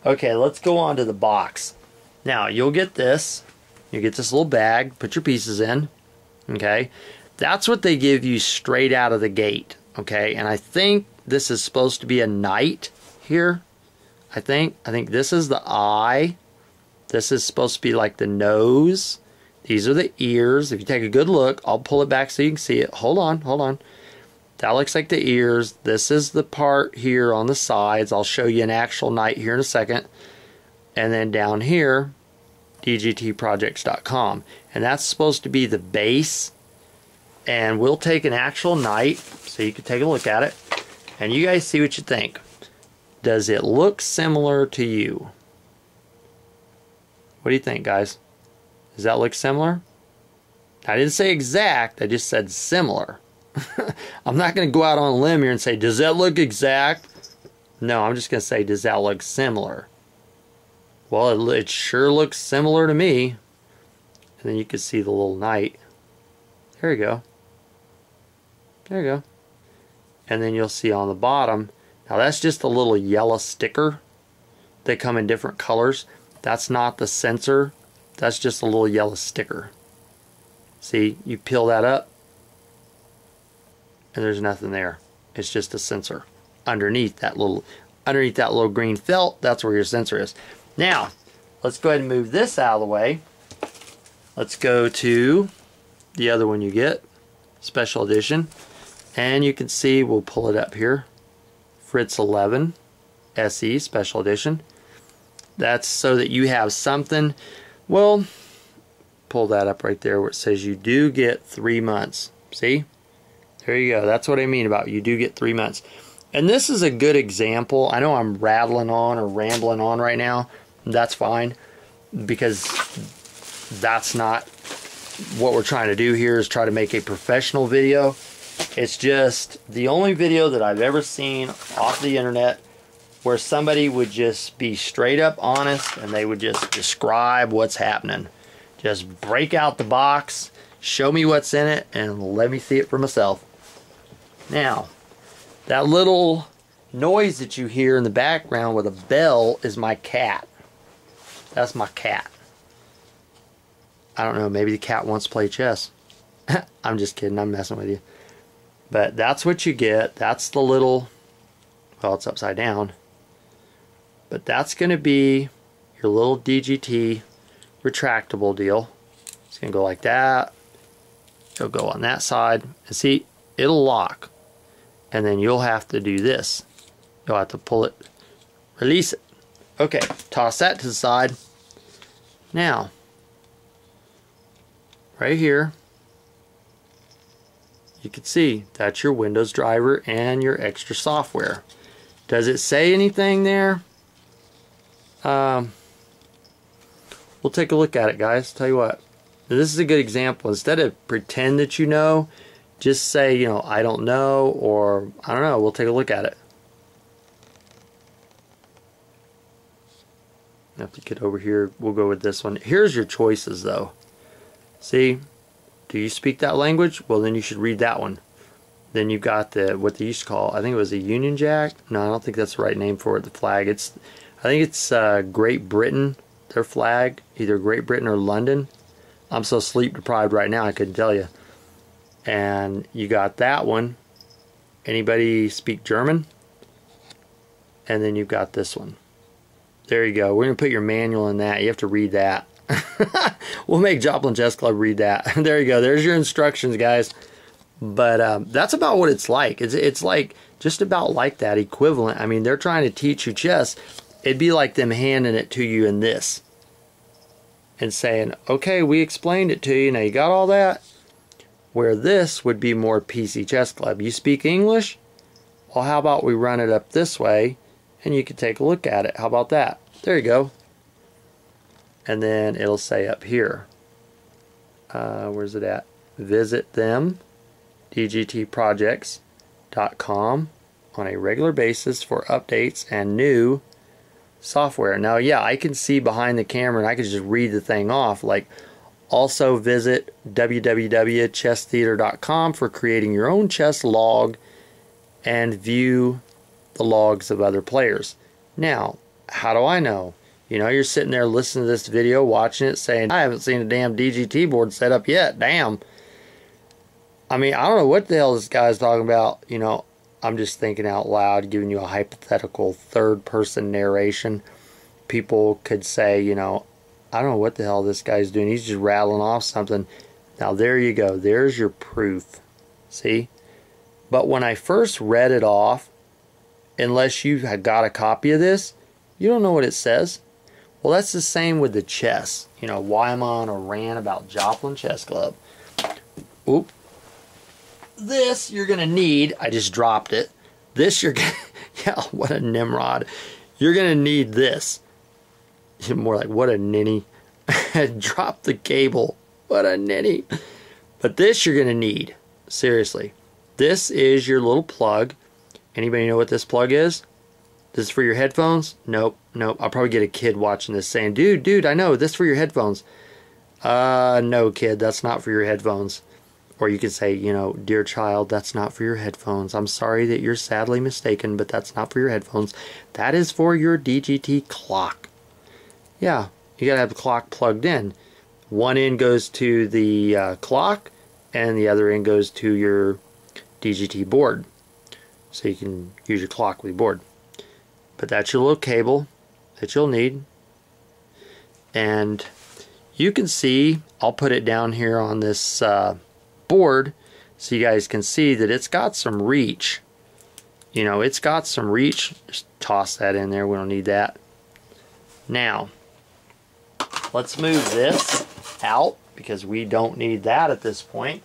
Okay, let's go on to the box. Now, you'll get this. You get this little bag, put your pieces in. Okay, that's what they give you straight out of the gate. Okay, and I think this is supposed to be a knight here. I think this is the eye. This is supposed to be like the nose. These are the ears. If you take a good look, I'll pull it back so you can see it. Hold on, hold on. That looks like the ears. This is the part here on the sides. I'll show you an actual knight here in a second. And then down here, dgtprojects.com. And that's supposed to be the base. And we'll take an actual knight so you can take a look at it. And you guys see what you think. Does it look similar to you? What do you think, guys? Does that look similar? I didn't say exact, I just said similar. I'm not going to go out on a limb here and say, does that look exact? No, I'm just going to say, does that look similar? Well, it sure looks similar to me. And then you can see the little knight. There you go. There you go. And then you'll see on the bottom, now that's just a little yellow sticker. They come in different colors. That's not the sensor. That's just a little yellow sticker. See, you peel that up and there's nothing there. It's just a sensor. Underneath that little green felt, that's where your sensor is. Now, let's go ahead and move this out of the way. Let's go to the other one you get, special edition. And you can see, we'll pull it up here. Fritz 11 SE special edition. That's so that you have something. Well, pull that up right there where it says you do get 3 months. See? There you go. That's what I mean about you do get 3 months. And this is a good example. I know I'm rattling on or rambling on right now. That's fine, because that's not what we're trying to do here, is try to make a professional video. It's just the only video that I've ever seen off the internet where somebody would just be straight up honest and they would just describe what's happening. Just break out the box, show me what's in it, and let me see it for myself. Now, that little noise that you hear in the background with a bell is my cat. That's my cat. I don't know, maybe the cat wants to play chess. I'm just kidding, I'm messing with you. But that's what you get. That's the little, well, it's upside down. But that's going to be your little DGT retractable deal. It's going to go like that. It'll go on that side. And see, it'll lock. And then you'll have to do this. You'll have to pull it, release it. Okay, toss that to the side. Now, right here, you can see that's your Windows driver and your extra software. Does it say anything there? We'll take a look at it, guys. Tell you what, this is a good example. Instead of pretend that you know, just say, you know, I don't know, or I don't know. We'll take a look at it. Have to get over here. We'll go with this one. Here's your choices, though. See, do you speak that language? Well, then you should read that one. Then you've got the, what they used to call, I think it was a Union Jack. No, I don't think that's the right name for it. The flag. I think it's Great Britain. Their flag, either Great Britain or London. I'm so sleep deprived right now I couldn't tell you. And you got that one. Anybody speak German? And then you've got this one. There you go. We're going to put your manual in that. You have to read that. We'll make Joplin Chess Club read that. There you go. There's your instructions, guys. But that's about what it's like. It's like just about like that, equivalent. I mean, they're trying to teach you chess. It'd be like them handing it to you in this and saying, okay, we explained it to you. Now you got all that? Where this would be more PC Chess Club. You speak English? Well, how about we run it up this way and you can take a look at it. How about that? There you go. And then it'll say up here, where's it at? Visit them, dgtprojects.com, on a regular basis for updates and new software. Now, yeah, I can see behind the camera and I can just read the thing off. Like, also visit www.chesstheater.com for creating your own chess log and view the logs of other players. Now, How do I know? You know, you're sitting there listening to this video, watching it, saying, I haven't seen a damn DGT board set up yet. Damn. I mean, I don't know what the hell this guy's talking about. You know, I'm just thinking out loud, giving you a hypothetical third-person narration. People could say, you know, I don't know what the hell this guy's doing. He's just rattling off something. Now, there you go. There's your proof. See? But when I first read it off, unless you had got a copy of this, you don't know what it says. Well, that's the same with the chess. You know, why am I on a rant about Joplin Chess Club? Oop. This you're going to need. I just dropped it. This you're going to... Yeah, what a Nimrod. You're going to need this. More like, what a ninny. Drop the cable. What a ninny. But this you're going to need. Seriously. This is your little plug. Anybody know what this plug is? This is for your headphones? Nope, nope. I'll probably get a kid watching this saying, dude, I know, this is for your headphones. No, kid, that's not for your headphones. Or you could say, you know, dear child, that's not for your headphones. I'm sorry that you're sadly mistaken, but that's not for your headphones. That is for your DGT clock. Yeah, you gotta have the clock plugged in. One end goes to the clock, and the other end goes to your DGT board. So you can use your clock with your board. But that's your little cable that you'll need. And you can see, I'll put it down here on this board so you guys can see that it's got some reach. You know, it's got some reach. Just toss that in there, we don't need that. Now, let's move this out because we don't need that at this point.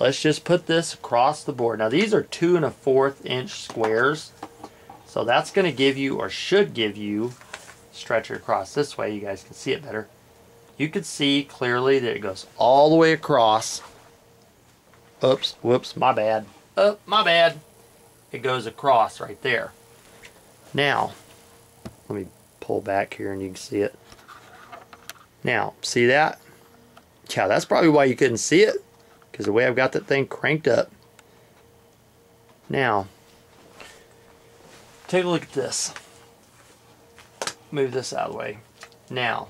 Let's just put this across the board. Now these are 2 1/4 inch squares. So that's going to give you, or should give you, stretch it across this way, you guys can see it better. You can see clearly that it goes all the way across. Oops, whoops, my bad. Oh, my bad. It goes across right there. Now, let me pull back here and you can see it. Now, see that? Yeah, that's probably why you couldn't see it, because the way I've got that thing cranked up. Now, take a look at this. Move this out of the way. Now,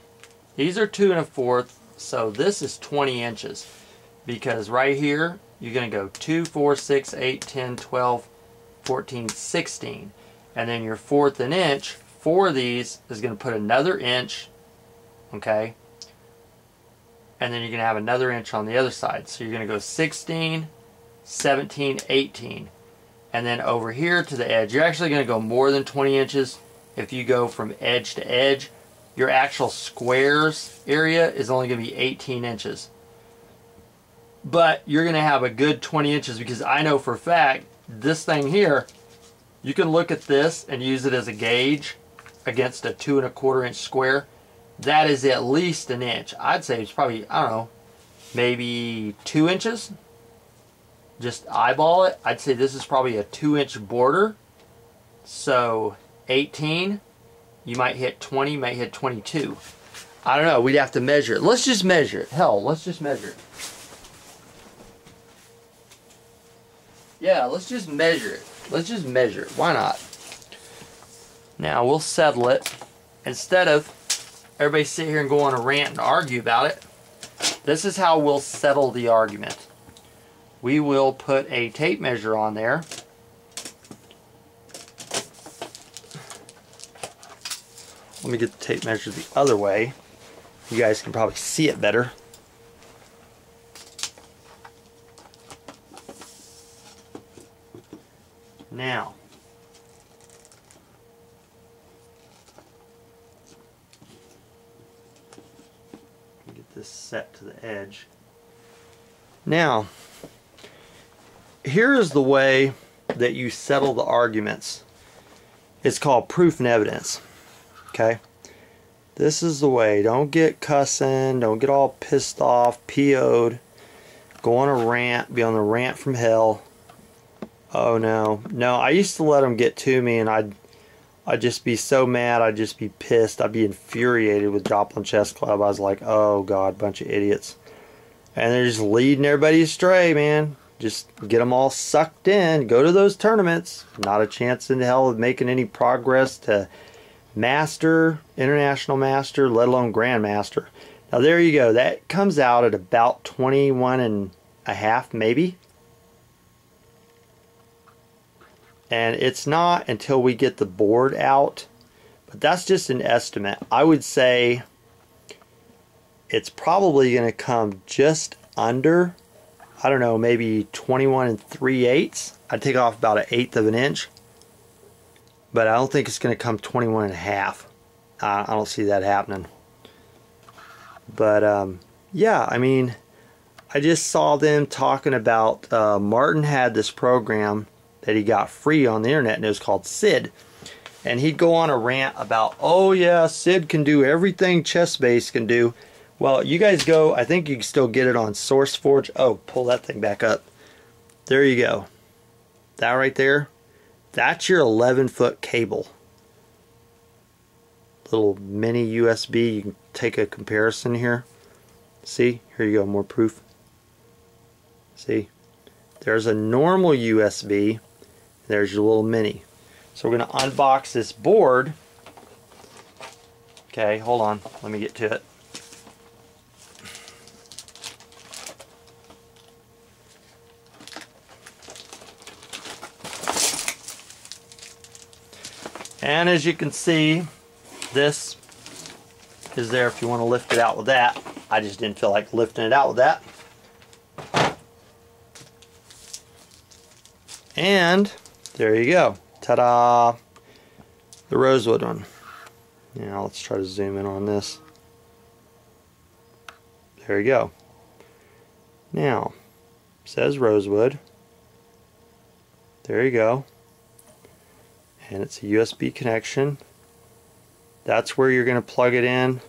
these are 2 1/4, so this is 20 inches. Because right here, you're going to go 2, 4, 6, 8, 10, 12, 14, 16. And then your 1/4 inch for these is going to put another inch, okay? And then you're going to have another inch on the other side. So you're going to go 16, 17, 18. And then over here to the edge, you're actually going to go more than 20 inches if you go from edge to edge. Your actual squares area is only going to be 18 inches. But you're going to have a good 20 inches because I know for a fact, this thing here, you can look at this and use it as a gauge against a 2 1/4 inch square. That is at least an inch. I'd say it's probably, I don't know, maybe 2 inches. Just eyeball it. I'd say this is probably a 2 inch border. So 18, you might hit 20, you might hit 22. I don't know, we'd have to measure it. Let's just measure it. Hell, let's just measure it. Yeah, let's just measure it. Let's just measure it. Why not? Now we'll settle it. Instead of everybody sit here and go on a rant and argue about it, this is how we'll settle the argument. We will put a tape measure on there. Let me get the tape measure the other way. You guys can probably see it better. Now, get this set to the edge. Now, here is the way that you settle the arguments. It's called proof and evidence. Okay? This is the way. Don't get cussing. Don't get all pissed off, PO'd. Go on a rant. Be on the rant from hell. Oh no. No, I used to let them get to me and I'd just be so mad. I'd just be pissed. I'd be infuriated with Joplin Chess Club. I was like, oh God, bunch of idiots. And they're just leading everybody astray, man. Just get them all sucked in. Go to those tournaments. Not a chance in hell of making any progress to Master, International Master, let alone Grandmaster. Now there you go. That comes out at about 21.5 maybe. And it's not until we get the board out. But that's just an estimate. I would say it's probably going to come just under, I don't know, maybe 21 3/8. I'd take off about 1/8 of an inch. But I don't think it's going to come 21.5. I don't see that happening. But yeah, I mean, I just saw them talking about Martin had this program that he got free on the internet, and it was called Sid. And he'd go on a rant about, oh yeah, Sid can do everything chest-based can do. Well, you guys go, I think you can still get it on SourceForge. Oh, pull that thing back up. There you go. That right there, that's your 11-foot cable. Little mini USB. You can take a comparison here. See, here you go, more proof. See, there's a normal USB. There's your little mini. So we're going to unbox this board. Okay, hold on. Let me get to it. And as you can see, this is there if you want to lift it out with that. I just didn't feel like lifting it out with that. And there you go. Ta-da! The rosewood one. Now let's try to zoom in on this. There you go. Now, it says rosewood. There you go. And it's a USB connection. That's where you're going to plug it in.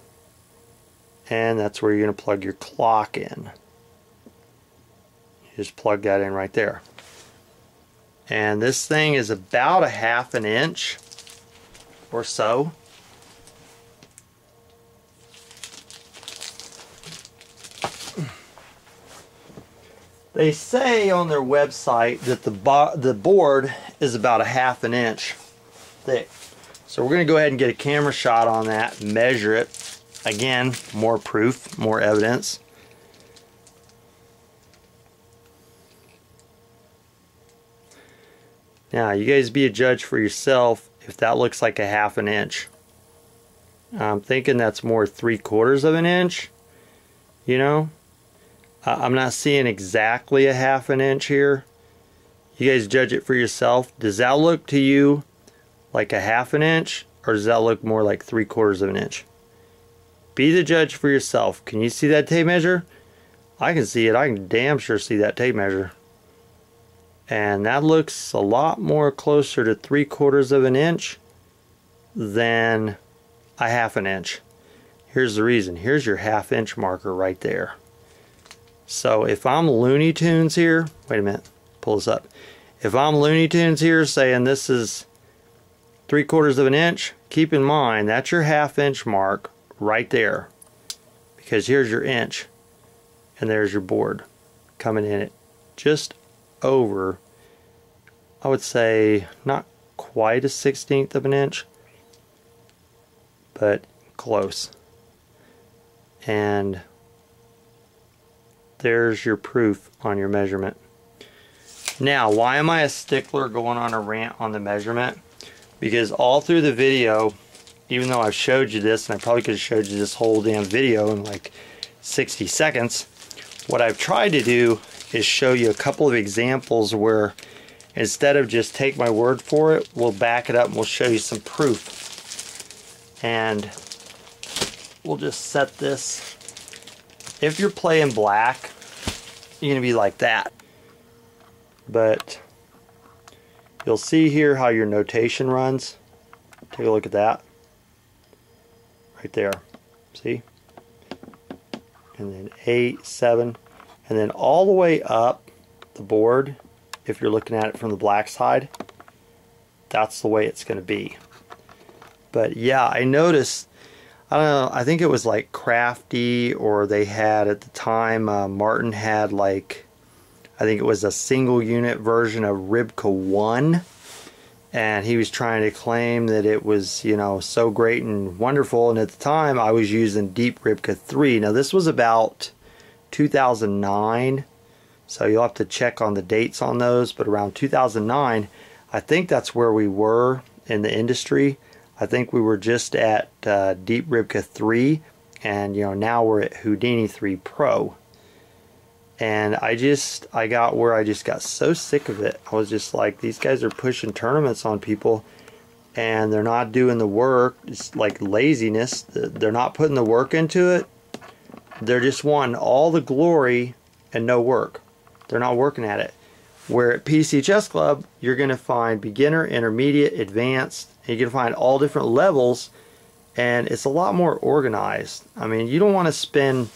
And that's where you're going to plug your clock in. You just plug that in right there. And this thing is about 1/2 inch or so. They say on their website that the board is about 1/2 inch thick. So we're going to go ahead and get a camera shot on that, measure it. Again, more proof, more evidence. Now, you guys be a judge for yourself if that looks like 1/2 inch. I'm thinking that's more 3/4 of an inch. You know, I'm not seeing exactly 1/2 inch here. You guys judge it for yourself. Does that look to you like 1/2 inch, or does that look more like 3/4 of an inch? Be the judge for yourself. Can you see that tape measure? I can see it. I can damn sure see that tape measure. And that looks a lot more closer to 3/4 of an inch than 1/2 inch. Here's the reason. Here's your 1/2 inch marker right there. So if I'm Looney Tunes here, wait a minute, pull this up. If I'm Looney Tunes here saying this is 3/4 of an inch, keep in mind that's your 1/2 inch mark right there. Because here's your inch, and there's your board coming in at just over, I would say not quite a 1/16 of an inch, but close. And there's your proof on your measurement. Now, why am I a stickler going on a rant on the measurement? Because all through the video, even though I've showed you this, and I probably could have showed you this whole damn video in like 60 seconds, what I've tried to do is show you a couple of examples where instead of just take my word for it, we'll back it up and we'll show you some proof. And we'll just set this. If you're playing black, you're going to be like that. But you'll see here how your notation runs. Take a look at that. Right there. See? And then 8, 7, and then all the way up the board, if you're looking at it from the black side, that's the way it's going to be. But yeah, I noticed, I don't know, I think it was like Crafty, or they had at the time, Martin had like, I think it was a single unit version of Ribka 1, and he was trying to claim that it was, you know, so great and wonderful. And at the time I was using Deep Ribka 3. Now this was about 2009, so you'll have to check on the dates on those, but around 2009 I think that's where we were in the industry. I think we were just at Deep Ribka 3, and you know, now we're at Houdini 3 Pro. And I got where I just got so sick of it. I was just like, these guys are pushing tournaments on people and they're not doing the work. It's like laziness. They're not putting the work into it. They're just wanting all the glory and no work. They're not working at it. Where at PC Chess Club, you're going to find beginner, intermediate, advanced. And you're going to find all different levels, and it's a lot more organized. I mean, you don't want to spend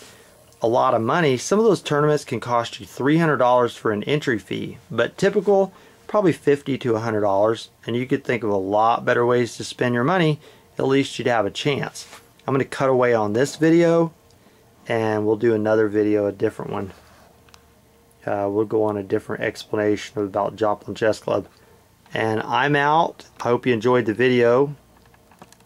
a lot of money. Some of those tournaments can cost you $300 for an entry fee, but typical probably $50 to $100, and you could think of a lot better ways to spend your money. At least you'd have a chance. I'm going to cut away on this video, and we'll do another video, a different one. We'll go on a different explanation about Joplin Chess Club. And I'm out. I hope you enjoyed the video.